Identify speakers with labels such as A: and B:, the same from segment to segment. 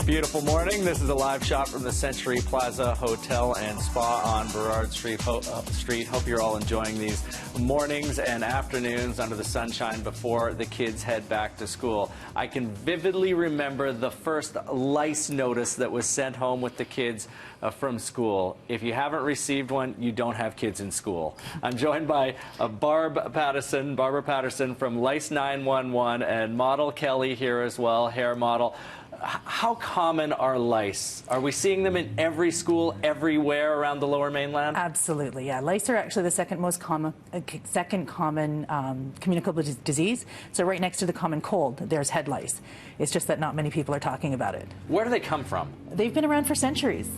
A: Beautiful morning. This is a live shot from the Century Plaza Hotel and Spa on Burrard Street. Hope you're all enjoying these mornings and afternoons under the sunshine before the kids head back to school. I can vividly remember the first lice notice that was sent home with the kids from school. If you haven't received one, you don't have kids in school. I'm joined by Barbara Patterson from Lice 911 and model Kelly here as well, hair model. How common are lice? Are we seeing them in every school, everywhere around the Lower Mainland?
B: Absolutely, yeah. Lice are actually the second common communicable disease. So right next to the common cold, there's head lice. It's just that not many people are talking about it.
A: Where do they come from?
B: They've been around for centuries.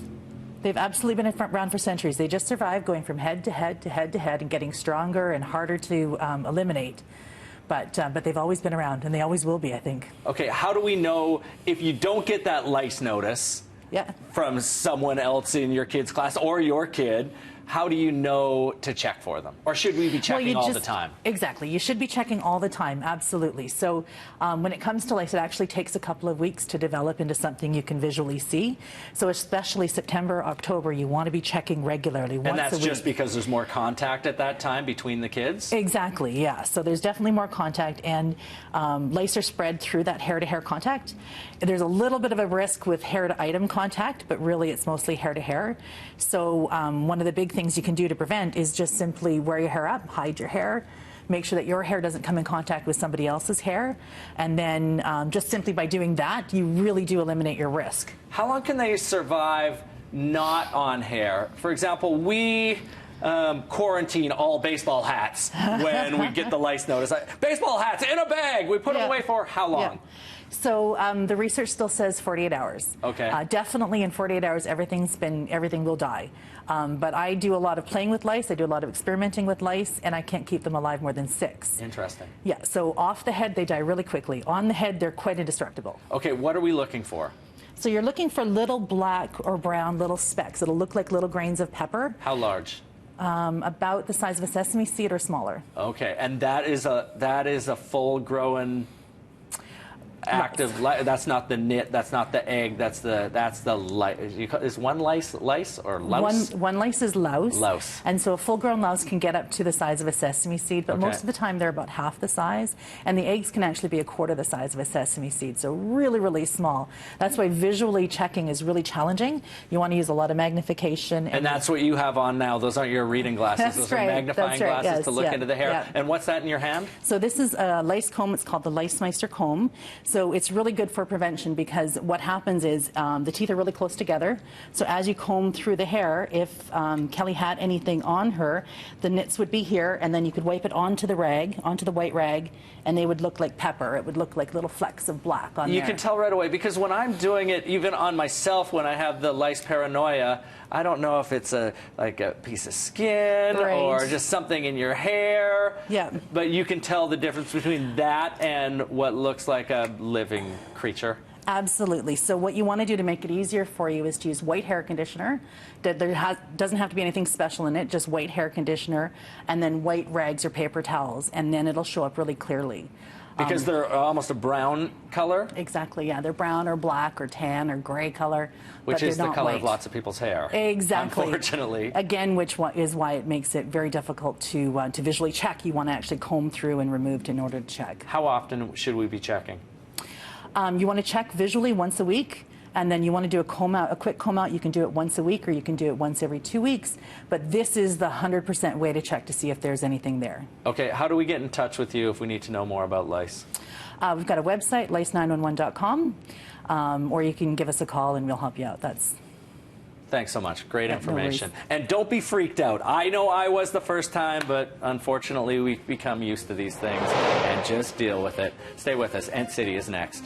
B: They've absolutely been around for centuries. They just survive going from head to head to head to head and getting stronger and harder to eliminate. But they've always been around, and they always will be, I think.
A: Okay, how do we know if you don't get that lice notice from someone else in your kid's class or your kid? How do you know to check for them? Or should we be checking all the time?
B: Exactly. You should be checking all the time, absolutely. So when it comes to lice, it actually takes a couple of weeks to develop into something you can visually see. So especially September, October, you want to be checking regularly, once a week.
A: And that's just because there's more contact at that time between the kids?
B: Exactly, yeah. So there's definitely more contact, and lice are spread through that hair-to-hair contact. There's a little bit of a risk with hair-to-item contact, but really it's mostly hair-to-hair. So one of the big things you can do to prevent is just simply wear your hair up, hide your hair, make sure that your hair doesn't come in contact with somebody else's hair, and then just simply by doing that, you really do eliminate your risk.
A: How long can they survive not on hair? For example, we quarantine all baseball hats when we get the lice notice. Baseball hats in a bag. We put them away for how long?
B: Yeah. So the research still says 48 hours.
A: Okay.
B: Definitely in 48 hours, everything will die. But I do a lot of playing with lice. I do a lot of experimenting with lice, and I can't keep them alive more than 6.
A: Interesting.
B: Yeah. So off the head, they die really quickly. On the head, they're quite indestructible.
A: Okay. What are we looking for?
B: So you're looking for little black or brown little specks. It'll look like little grains of pepper.
A: How large?
B: About the size of a sesame seed or smaller.
A: Okay, and that is a full-grown active lice. That's not the knit. That's not the egg. That's the lice. Is one lice or louse?
B: One lice is louse.
A: Louse.
B: And so a full-grown louse can get up to the size of a sesame seed, but most of the time they're about half the size, and the eggs can actually be a quarter the size of a sesame seed. So really, really small. That's why visually checking is really challenging. You want to use a lot of magnification.
A: And that's what you have on now. Those aren't your reading glasses.
B: That's
A: Those
B: right.
A: are magnifying glasses to look into the hair.
B: Yeah.
A: And what's that in your hand?
B: So this is a lice comb. It's called the Lice Meister comb. So it's really good for prevention because what happens is the teeth are really close together. So as you comb through the hair, if Kelly had anything on her, the nits would be here, and then you could wipe it onto the rag, onto the white rag, and they would look like pepper. It would look like little flecks of black on there.
A: You can tell right away, because when I'm doing it, even on myself, when I have the lice paranoia, I don't know if it's like a piece of skin or just something in your hair.
B: Yeah.
A: But you can tell the difference between that and what looks like a living creature.
B: Absolutely. So what you want to do to make it easier for you is to use white hair conditioner. There doesn't have to be anything special in it, just white hair conditioner, and then white rags or paper towels, and then it'll show up really clearly.
A: Because they're almost a brown color?
B: Exactly, yeah. They're brown or black or tan or gray color.
A: Which is the color
B: white.
A: of lots of people's hair.
B: Exactly.
A: Unfortunately.
B: Again, which is why it makes it very difficult to visually check. You want to actually comb through and remove in order to check.
A: How often should we be checking?
B: You want to check visually once a week. And then you want to do a quick comb out. You can do it once a week, or you can do it once every 2 weeks. But this is the 100% way to check to see if there's anything there. Okay,
A: how do we get in touch with you if we need to know more about lice?
B: We've got a website, lice911.com, or you can give us a call and we'll help you out.
A: Thanks so much. Great information.
B: No
A: and don't be freaked out. I know I was the first time, but unfortunately we've become used to these things, and just deal with it. Stay with us. Ent City is next.